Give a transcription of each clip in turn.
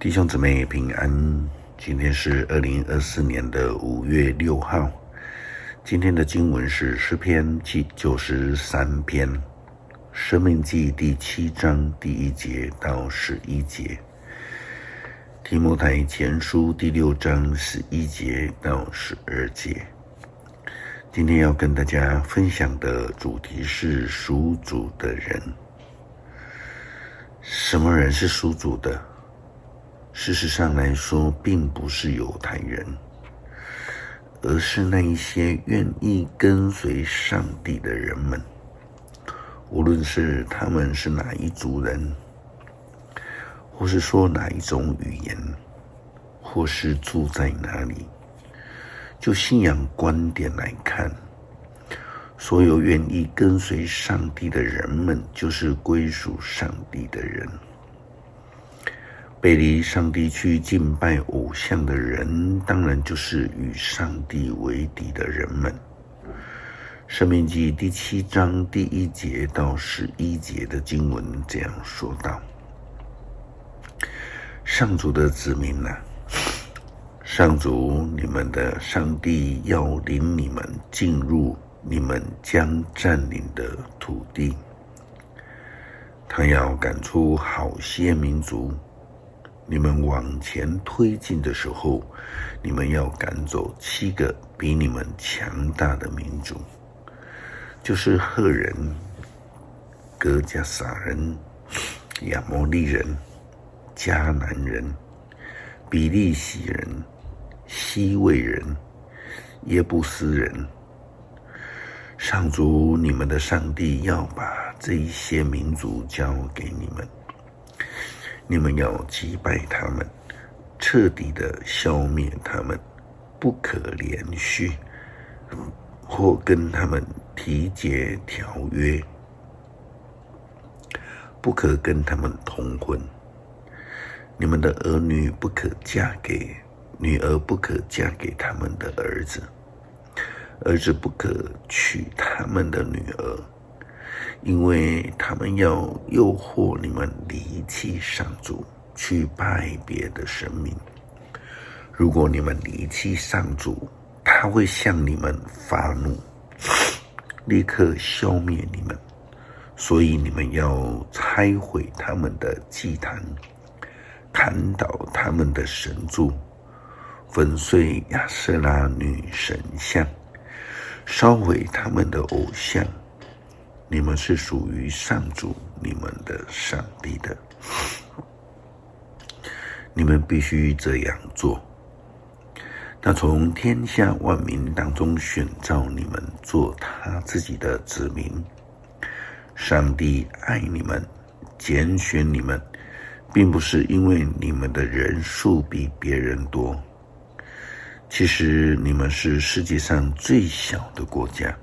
弟兄姊妹平安，今天是2024年的5月6号。今天的经文是诗篇93篇，申命记第7章第1节到11节，提摩太前书第6章11节到12节。今天要跟大家分享的主题是属主的人。什么人是属主的？事实上来说，并不是犹太人，而是那一些愿意跟随上帝的人们，无论是他们是哪一族人，或是说哪一种语言，或是住在哪里。就信仰观点来看，所有愿意跟随上帝的人们，就是归属上帝的人。背离上帝去敬拜偶像的人，当然就是与上帝为敌的人们。申命记第7章第1节到11节的经文这样说道：上主的子民啊，上主你们的上帝要领你们进入你们将占领的土地，他要赶出好些民族。你们往前推进的时候，你们要赶走7个比你们强大的民族，就是赫人、哥迦撒人、亚摩利人、迦南人、比利洗人、西魏人、耶布斯人。上主你们的上帝要把这一些民族交给你们，你们要击败他们，彻底的消灭他们，不可连续或跟他们缔结条约，不可跟他们通婚。你们的女儿不可嫁给他们的儿子，儿子不可娶他们的女儿，因为他们要诱惑你们离弃上主，去拜别的神明。如果你们离弃上主，他会向你们发怒，立刻消灭你们。所以你们要拆毁他们的祭坛，砍倒他们的神柱，粉碎亚舍拉女神像，烧毁他们的偶像。你们是属于上主你们的上帝的，你们必须这样做。他从天下万民当中选召你们做他自己的子民。上帝爱你们，拣选你们，并不是因为你们的人数比别人多，其实你们是世界上最小的国家。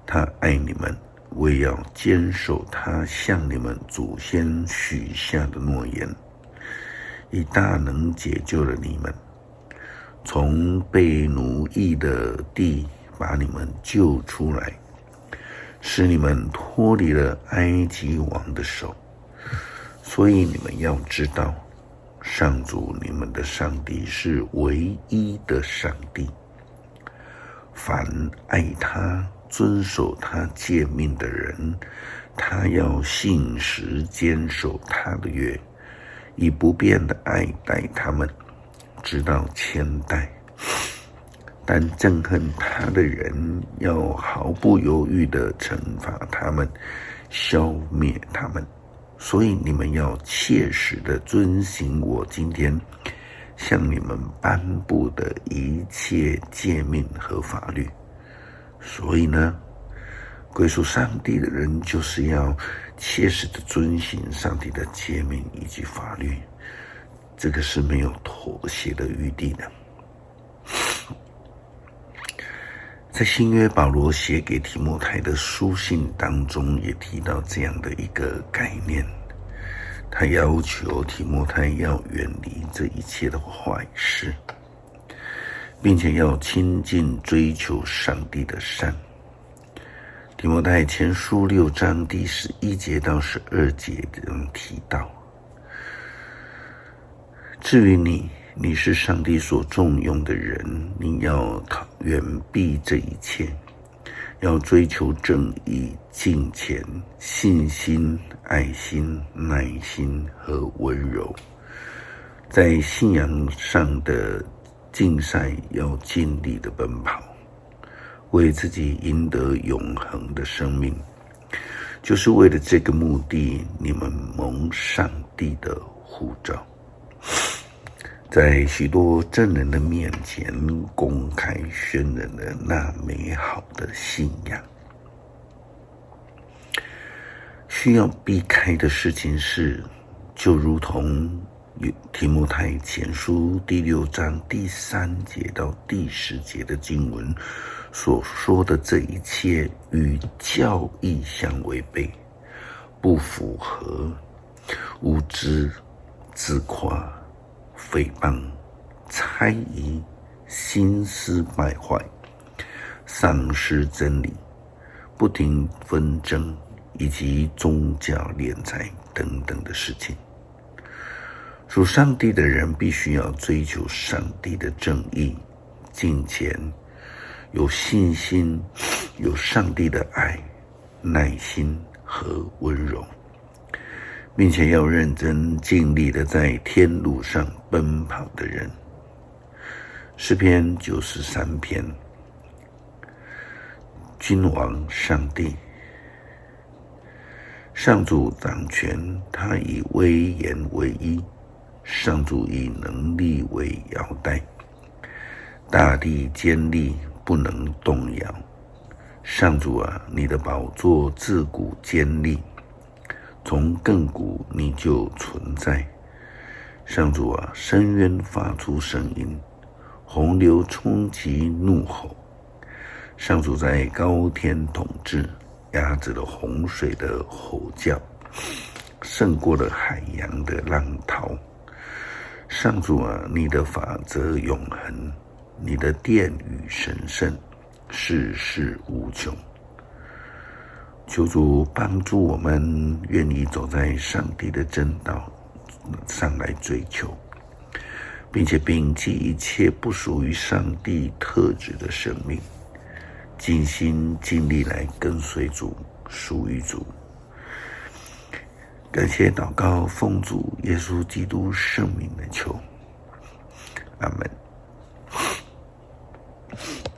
他爱你们，为要坚守他向你们祖先许下的诺言，以大能解救了你们，从被奴役的地把你们救出来，使你们脱离了埃及王的手。所以你们要知道，上主你们的上帝是唯一的上帝。凡爱他、遵守他诫命的人，他要信实坚守他的约，以不变的爱待他们，直到千代。但憎恨他的人，要毫不犹豫地惩罚他们，消灭他们。所以你们要切实地遵行我今天向你们颁布的一切诫命和法律。所以呢，归属上帝的人就是要切实地遵行上帝的诫命以及法律，这个是没有妥协的余地的。在新约保罗写给提摩太的书信当中也提到这样的一个概念，他要求提摩太要远离这一切的坏事，并且要亲近追求上帝的善。提摩太前书6章第11节到12节提到，至于你是上帝所重用的人，你要远避这一切，要追求正义、敬虔、信心、爱心、耐心和温柔。在信仰上的竞赛要尽力的奔跑，为自己赢得永恒的生命。就是为了这个目的，你们蒙上帝的呼召，在许多证人的面前公开宣认了那美好的信仰。需要避开的事情是，就如同提摩太前书第6章第3节到第10节的经文所说的，这一切与教义相违背，不符合，无知、自夸、诽谤、猜疑、心思败坏、丧失真理、不停纷争以及宗教敛财等等的事情。属上帝的人必须要追求上帝的正义、敬虔、有信心、有上帝的爱、耐心和温柔，并且要认真尽力的在天路上奔跑的人。诗篇93篇，君王上帝，上主掌权，他以威严为衣，上主以能力为腰带，大地坚立，不能动摇。上主啊，你的宝座自古坚立，从亘古你就存在。上主啊，深渊发出声音，洪流冲击怒吼。上主在高天统治，压制了洪水的吼叫，胜过了海洋的浪涛。上主啊，你的法则永恒，你的殿宇神圣，世事无穷。求主帮助我们愿意走在上帝的正道上来追求，并且摒弃一切不属于上帝特质的生命，尽心尽力来跟随主，属于主。感谢祷告，奉主耶稣基督圣名的求，阿们。